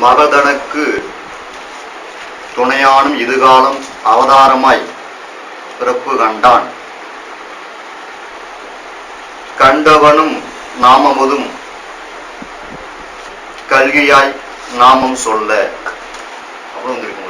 மகதனுக்கு துணையானும் இதுகாலம் அவதாரமாய் பிறப்பு கண்டான். கண்டவனும் நாமமுதும் கல்கியாய் நாமம் சொல்ல. அவ்வளவு உங்களுக்கு.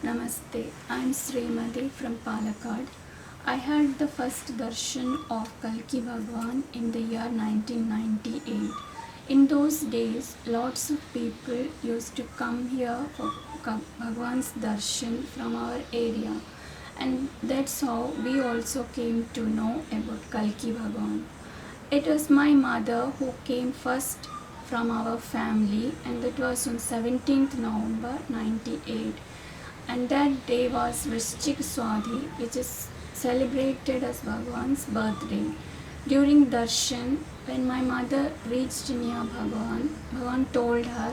Namaste, I am Srimati from Palakkad. I had the first darshan of Kalki Bhagwan in the year 1998. In those days, lots of people used to come here for Bhagwan's darshan from our area, and that's how we also came to know about Kalki Bhagwan. It was my mother who came first from our family, and that was on 17th November 98. And that day was Vrishchik Swadhi, which is celebrated as Bhagwan's birthday. During darshan, when my mother reached near Bhagwan, Bhagwan told her,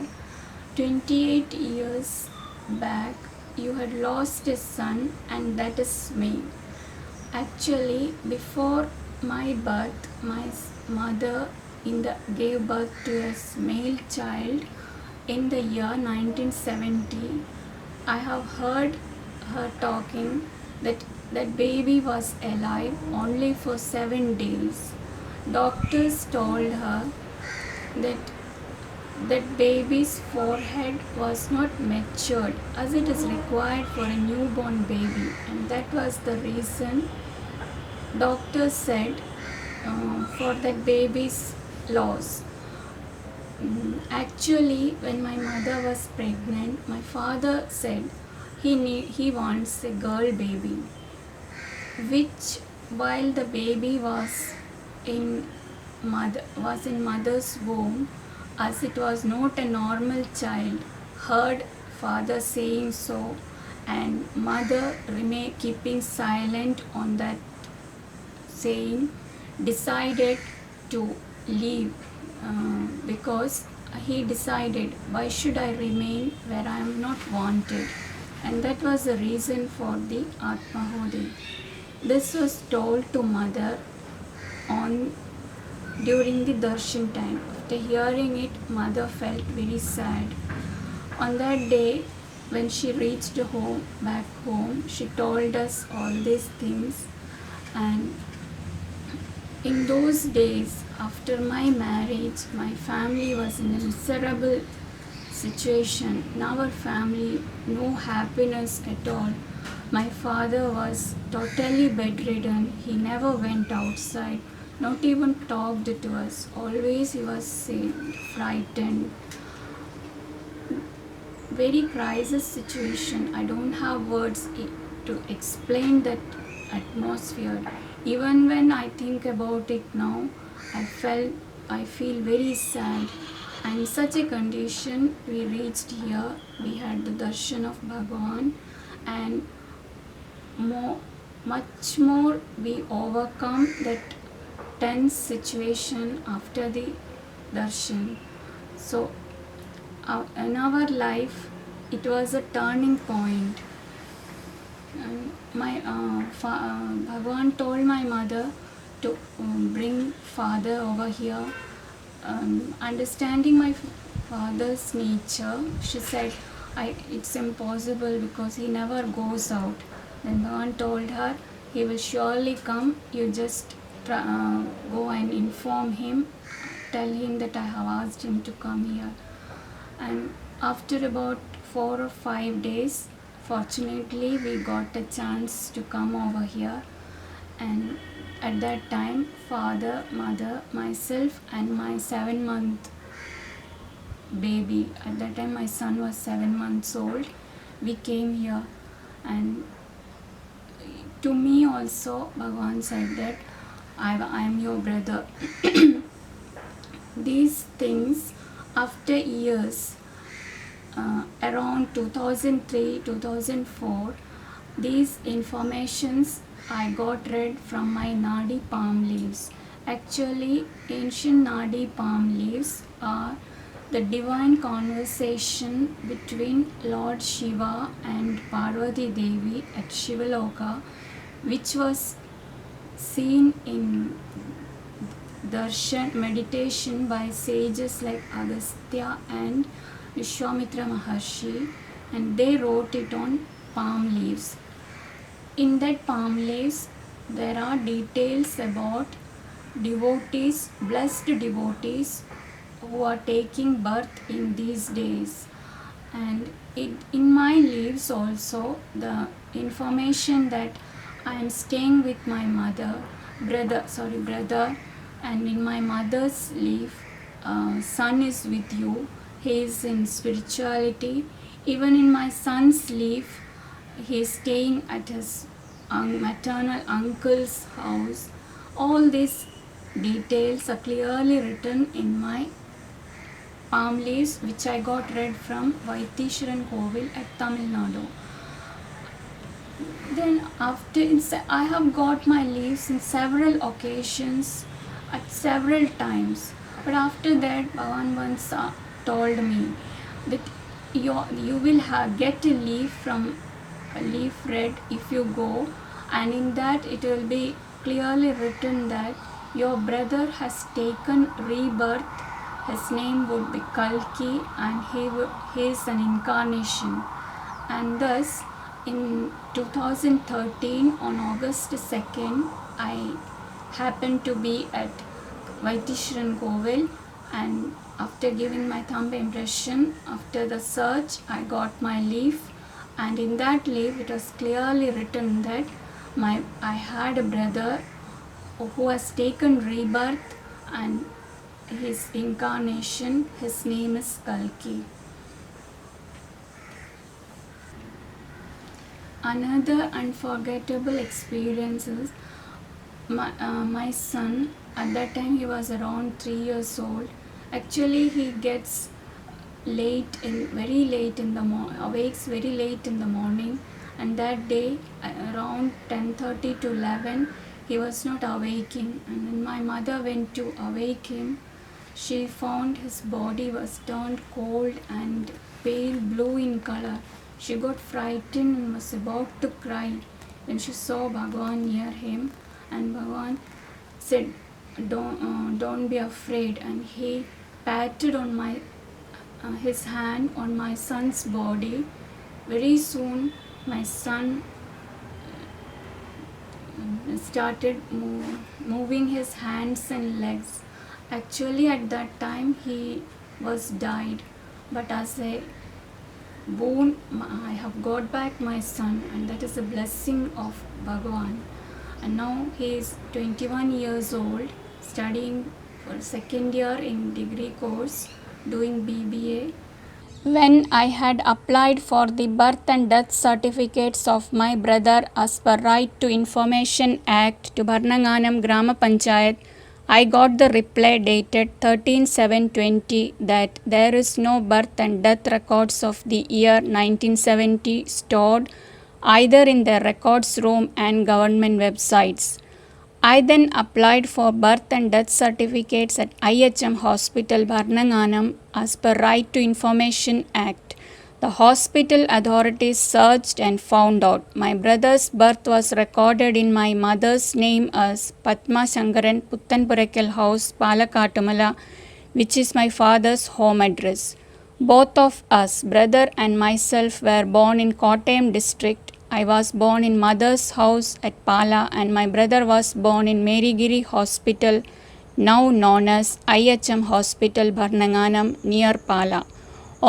28 years back you had lost a son, and that is me. Actually, before my birth, my mother gave birth to a male child in the year 1970. I have heard her talking that baby was alive only for 7 days. Doctors told her that baby's forehead was not matured as it is required for a newborn baby, and that was the reason doctors said for that baby's loss. Actually, when my mother was pregnant, my father said he wants a girl baby, which while the baby was in mother's womb, as it was not a normal child, heard father saying so, and mother keeping silent on that saying, decided to leave because he decided, why should I remain where I am not wanted? And that was the reason for the Atmahodi. This was told to mother during the darshan time. After hearing it, mother felt very sad. On that day, when she reached back home, she told us all these things. And in those days, after my marriage, my family was in a miserable situation. In our family, no happiness at all. My father was totally bedridden. He never went outside, not even talked to us. Always he was frightened. Very crisis situation. I don't have words to explain that atmosphere. Even when I think about it now, I feel very sad. And in such a condition, we reached here. We had the darshan of Bhagwan, and much more we overcome that tense situation after the darshan. So in our life, it was a turning point. My Bhagwan told my mother to bring father over here. Understanding my father's nature, she said it's impossible because he never goes out. Then Bhagwan told her, he will surely come, you just go and inform him, tell him that I have asked him to come here. And after about 4 or 5 days, fortunately we got a chance to come over here. And at that time, father, mother, myself and my 7-month baby, at that time my son was 7 months old, we came here. And to me also, Bhagwan said that I am your brother. These things, after years, around 2003-2004, these informations I got read from my Nadi palm leaves. Actually, ancient Nadi palm leaves are the divine conversation between Lord Shiva and Parvati Devi at Shivaloka, which was seen in darshan meditation by sages like Agastya and Vishwamitra Maharshi, and they wrote it on palm leaves. In that palm leaves, there are details about devotees, blessed devotees who are taking birth in these days. And in my leaves also, the information that I am staying with my brother, and in my mother's leaf, son is with you, he is in spirituality. Even in my son's leaf, he is staying at his maternal uncle's house. All these details are clearly written in my palm leaves, which I got read from Vaitishwaran Kovil at Tamil Nadu. Then I have got my leaves in several occasions at several times. But after that, Bhavan once told me that you will get a leaf read if you go, and in that it will be clearly written that your brother has taken rebirth. His name would be Kalki, and he is an incarnation. And thus, in 2013, on August 2nd, I happened to be at Vaitishwaran Kovil, and after giving my thumb impression, after the search, I got my leaf, and in that leaf it was clearly written that I had a brother who has taken rebirth, and his incarnation, his name is Kalki. Another unforgettable experience is my son. At that time he was around 3 years old. Actually, he gets very late in the awakes very late in the morning, and that day around 10:30 to 11 he was not awaking, and when my mother went to awake him, she found his body was turned cold and pale blue in color. She got frightened and was about to cry when she saw Bhagwan near him, and Bhagwan said, don't be afraid, and he patted on his hand on my son's body. Very soon my son started moving his hands and legs. Actually, at that time he was died, but as a boon, I have got back my son, and that is a blessing of Bhagwan. And now he is 21 years old, studying for second year in degree course, doing BBA. When I had applied for the birth and death certificates of my brother as per Right to Information Act to Bharnanganam Grama Panchayat, I got the reply dated 13/7/20 that there is no birth and death records of the year 1970 stored either in their records room and government websites. I then applied for birth and death certificates at IHM Hospital Bharnanganam as per Right to Information Act. The hospital authorities searched and found out my brother's birth was recorded in my mother's name as Padma Shankaran Puttanpurakal House, Palakattumala, which is my father's home address. Both of us, brother and myself, were born in Kottayam district. I was born in mother's house at Pala, and my brother was born in Merigiri Hospital, now known as IHM Hospital Bharnanganam, near Pala.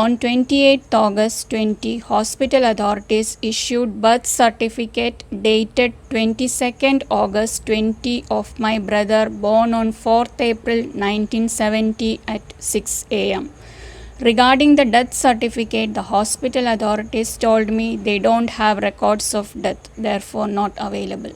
On 28th August 20, hospital authorities issued birth certificate dated 22nd August 20 of my brother born on 4th April 1970 at 6 am. Regarding the death certificate, the hospital authorities told me they don't have records of death, therefore not available.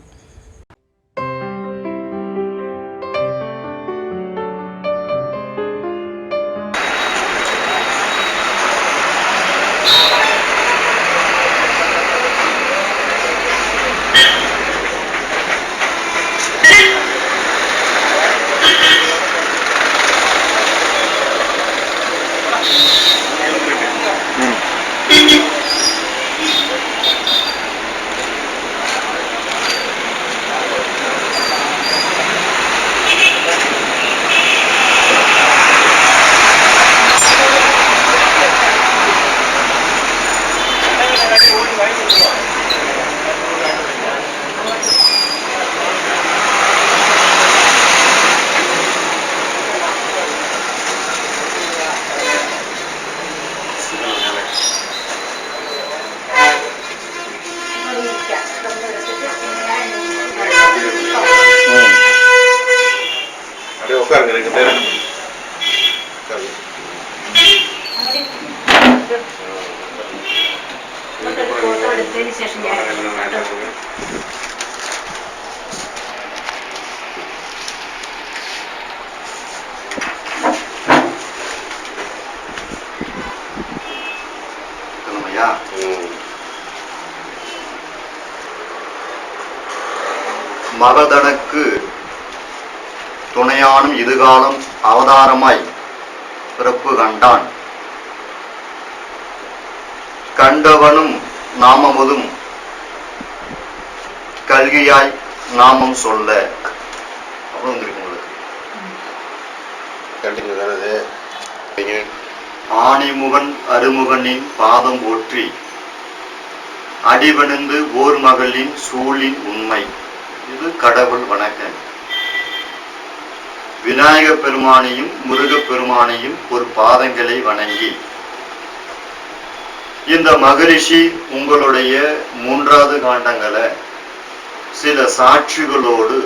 ശേഷം ഞാൻ சொல்லுங்கய்யா. மகதனுக்கு துணையானும் இதுகாலம் அவதாரமாய் பிறப்பு கண்டான். கண்டவனும் நாமமுதும் கல்கியாய் நாமம் சொல்ல. அவ்வளவு வந்துருக்கு உங்களுக்கு. ஆணிமுகன் அருமுகனின் பாதம் போற்றி அடிவணிந்து ஓர் மகளின் சூழின் உண்மை. இது கடவுள் வணக்கம். விநாயக பெருமானையும் முருகப் பெருமானையும் ஒரு பாதங்களை வணங்கி இந்த மகரிஷி உங்களுடைய 3வது காண்டங்களை சில சாட்சிகளோடு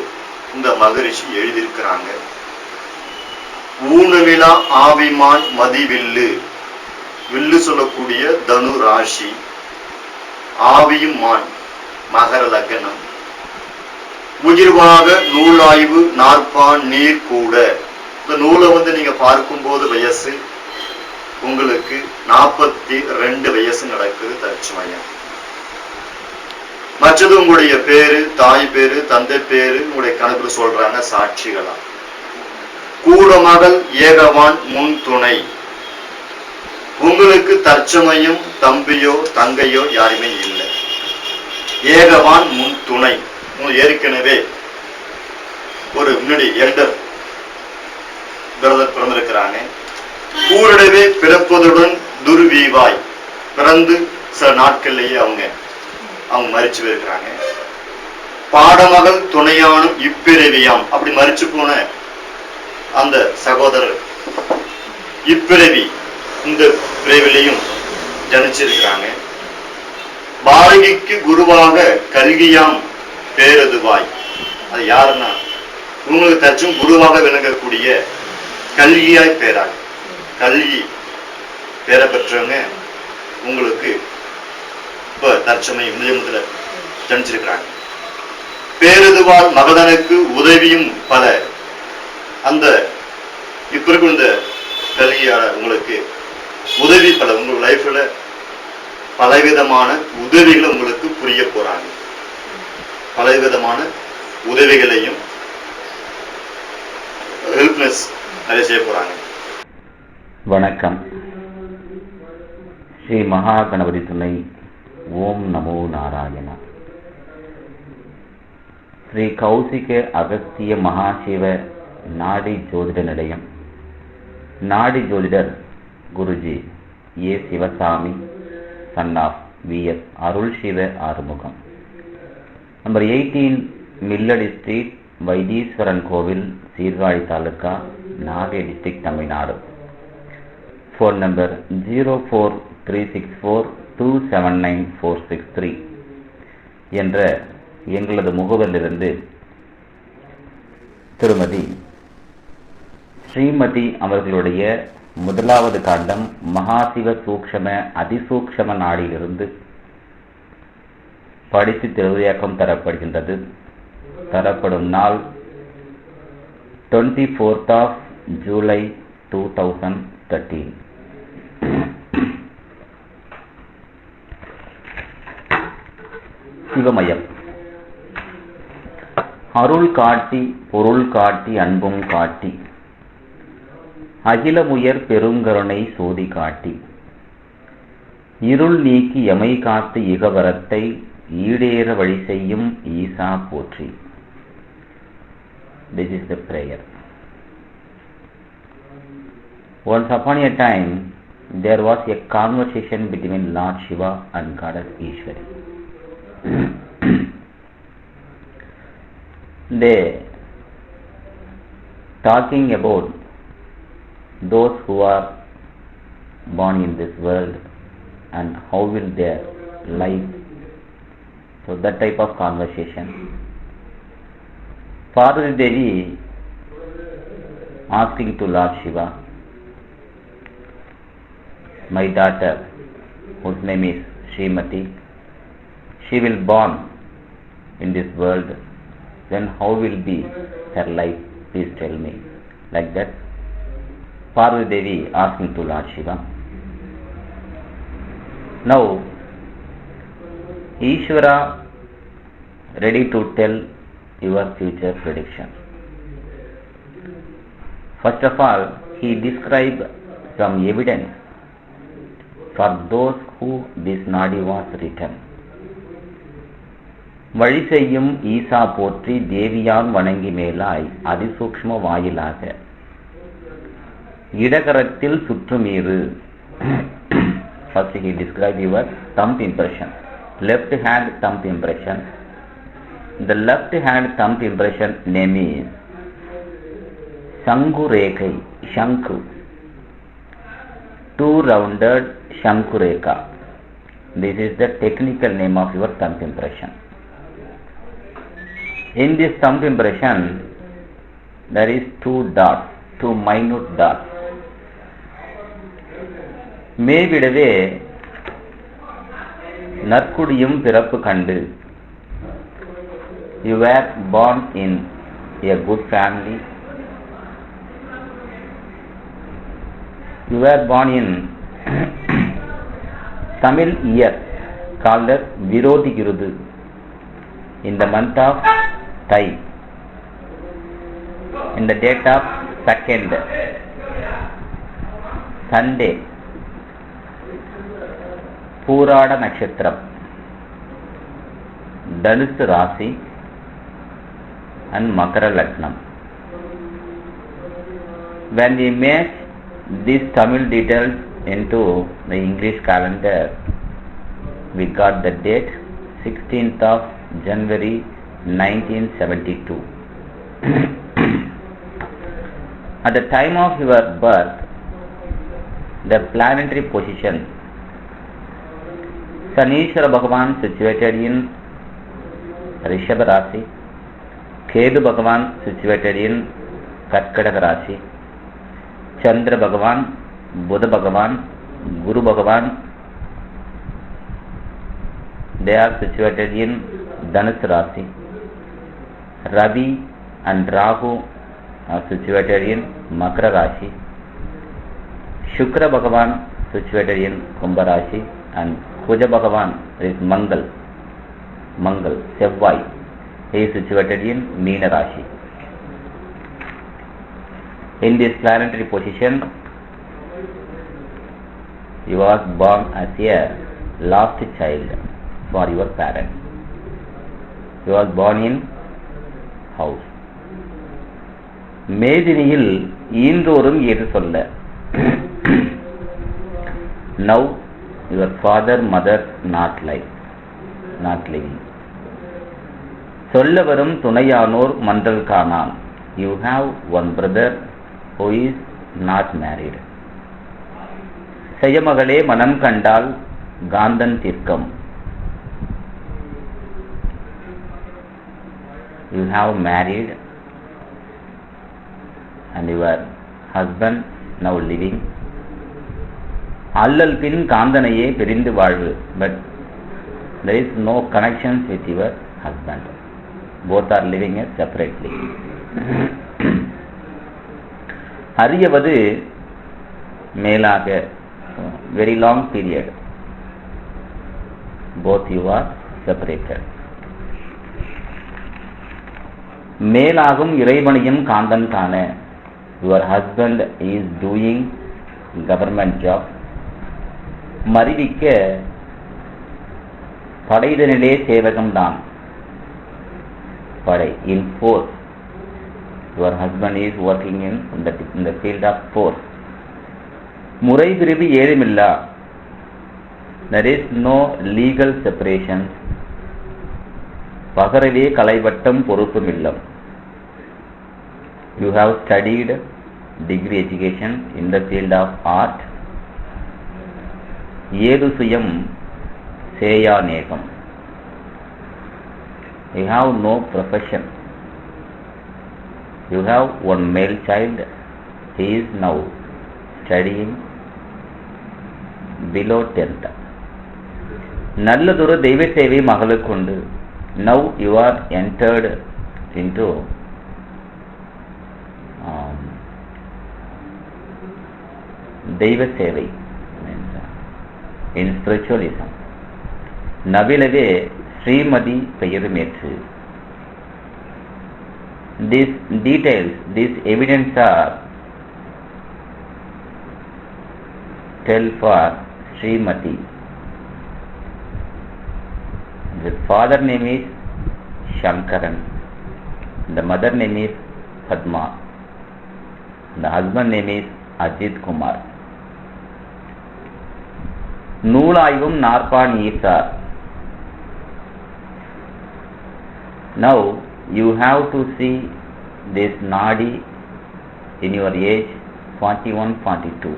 இந்த மகரிஷி எழுதியிருக்கிறாங்க. ஊனவிழா ஆவிமான் மதிவில்லு, வில்லு சொல்லக்கூடிய தனு ராசி, ஆவியும் மான் மகர லக்னம், உயிர்வாக நூலாய்வு நாற்பான் நீர் கூட. இந்த நூலை நீங்க பார்க்கும்போது வயசு உங்களுக்கு 42 வயசு நடக்குது தற்சமயம். மற்றது உங்களுடைய பேரு, தாய் பேரு, தந்தை பேரு உங்களுடைய கணக்கு சொல்றாங்க சாட்சிகளா. கூட மகள் ஏகவான் முன் துணை. உங்களுக்கு தற்சமயம் தம்பியோ தங்கையோ யாருமே இல்லை. ஏகவான் முன் துணை. ஏற்கனவே ஒரு முன்னாடி எல்டர் பிரதர் பிறந்திருக்கிறாங்க. கூடவே பிறப்பதுடன் துர்வீவாய் பிறந்து சில நாட்கள்லயே அவங்க மரிச்சு போயிருக்கிறாங்க. பாடமகள் துணையானும் இப்பிறவியாம். அப்படி மரிச்சு போன அந்த சகோதரர் இப்பிறவி இந்த பிறவிலையும் ஜனிச்சிருக்கிறாங்க. பாரதிக்கு குருவாக கல்கியாம் பேரதுவாய். அது யாருன்னா உங்களுக்கு தச்சும் குருவாக விளங்கக்கூடிய கல்கியாய் பேராக. கல்கி பேரை பெற்றவங்க உங்களுக்கு இப்ப தற்சமயம் முதல ஜனிச்சிருக்கிறாங்க. பேரதுவால் மகதனுக்கு உதவியும் பல. அந்த இப்ப இருக்கும் இந்த கல்கியால உங்களுக்கு உதவி பல. உங்க லைஃப்ல பலவிதமான உதவிகளை உங்களுக்கு புரிய போறாங்க. பலவிதமான உதவிகளையும் ஹெல்ப்னஸ் நிறைய செய்ய போறாங்க. வணக்கம். ஸ்ரீ மகா கணபதி துணை. ஓம் நமோ நாராயணா. ஸ்ரீ கௌசிக அகஸ்திய மகாசிவ நாடி ஜோதிட நிலையம். நாடி ஜோதிடர் Guruji A Sivasamy, son of VS Arul Siva Arumugam. Number 18 Milladi street, Vaitheeswaran Koil, Sirkazhi taluka, Nagai district, Tamil Nadu. Phone number 043642799463 என்ற எங்களது முகவரிலிருந்து திருமதி ஸ்ரீமதி அவர்களுடைய 1வது காண்டம் மகாசிவ சூக்ஷம அதிசூக்ஷம நாடியிலிருந்து படித்து தெளிவாக்கம் தரப்படுகின்றது. தரப்படும் நாள் 24th July 2013. சிவமயம். அருள் காட்டி பொருள் காட்டி அன்பும் காட்டி அகிலமுயர் பெருங்கருணை சோதி காட்டி இருள் நீக்கி எமை காத்து இகவரத்தை ஈடேற வழி செய்யும் ஈசா போற்றி. This is the prayer. Once upon a time, there was a conversation between Lord Shiva and Goddess Ishwari. They talking about those who are born in this world and how will their life. So that type of conversation. Parvati Devi asking to Lord Shiva, my daughter, whose name is Srimati, she will born in this world, then how will be her life? Please tell me. Like that, Parvati Devi asking to Lord Shiva. Now, Ishvara ready to tell your future prediction. First of all, he described some evidence for those who this nadi was written. வழி செய்யும் ஈசா போற்றி தேவியான் வணங்கி மேலாய் அதிசூக்ஷ்ம வாயிலாக இடகரத்தில் சுற்றுமீறு. First he described your thumb impression, left hand thumb impression. The left hand thumb impression name is Shankurekai, Shanku, two rounded Shankureka. This is the technical name of your thumb impression. In this thumb impression, there is two dots, two minute dots. மேவிடவே நற்குடியும் பிறப்பு கண்டு. You were born in a good family. You were born in Tamil year called as Virodhi Girudu, in the month of Thai, in the date of 2nd Sunday, Purada Nakshatram, Dhanus Rasi and Makara Lagnam. When we match these Tamil details into the English calendar, we got the date 16th of January 1972. At the time of your birth, the planetary position, Sanishwara Bhagavan situated in Rishabha Rasi, Kedu Bhagavan situated in Karkataka Rasi, Chandra Bhagavan, Buddha Bhagavan, Guru Bhagavan, they are situated in Dhanus Rasi. Ravi and Rahu are situated in Makara Rashi. Shukra Bhagavan situated in Kumbha Rashi, and Kuja Bhagavan is Mangal, Sevvai. He is situated in Meena Rashi. In this planetary position, you was born as a lost child for your parents. You was born in house. மேதினியில் ஈன்றோரும் ஏது சொல்ல. Now your father, mother not living. சொல்ல வரும் துணையானோர் மன்றல் காணான். You have one brother who is not married. செய்யமகளே மனம் கண்டால் Kanthan தீர்க்கம். You have married and your husband now living. அல்லல் பின் காந்தனையே பிரிந்து வாழ்வு. But there is no connections with your husband. Both are living separately. அறியவது மேலாக, very long period. Both you are separated. மேலாகும் இறைவனையும் காந்தன் காண. Your husband is doing government job. மறிவிக்க படைதனிலே சேவகம்தான். படை in force. Your husband is working in the field of force. முறை பிரிவு ஏதுமில்லா. There is no legal separation. பகரவே கலைவட்டம் பொறுப்பும் இல்லம். You have studied degree education in the field of art. ஏது சுயம் சேயா நேகம். You have no profession. You have one male child. He is now studying below 10th. நல்லதொரு தெய்வ சேவை மகளுக்குண்டு. Now you are entered into தெய்வ சேவை in spiritualism. நவிலவே ஸ்ரீமதி பெயருமேற்று. These details, these evidence are tell for Srimati. The father name is Shankaran. The mother name is Padma. The husband name is Ajit Kumar. நூலாய்வும் நாற்பான் ஈசார். Now you have to see this nadi in your age 41-42.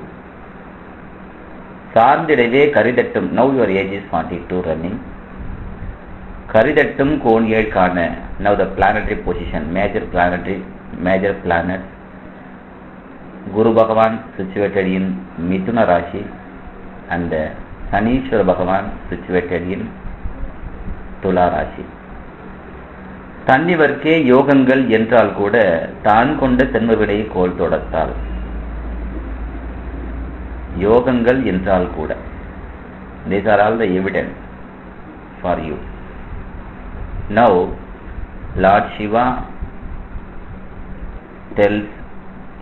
சார்ந்திடவே கரிதட்டும். Now your age is 42 running. கரிதட்டும் கோன் ஏழ்கான. Now the planetary position, major planets. Guru Bhagavan situated in Mithuna Rashi and Sanishwara Bhagavan situated in Tula Rashi. தன்னிவர்க்கே யோகங்கள் என்றால் கூட தான் கொண்ட சென்மவினை கோல் தொடத்தால். யோகங்கள் என்றால் கூட. These are all the evidence for you. Now Lord Shiva tells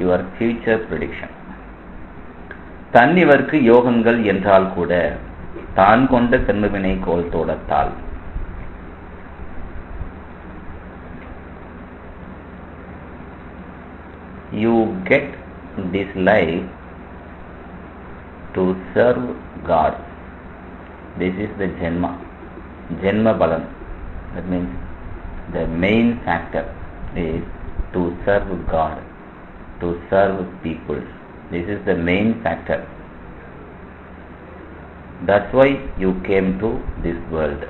your future prediction. தன்னிவர்க்கு யோகங்கள் என்றால் கூட தான் கொண்ட சென்மவினை கோல் தோடத்தால். You get this life to serve God. This is the Janma Balan. That means the main factor is to serve God, to serve people. This is the main factor. That's why you came to this world.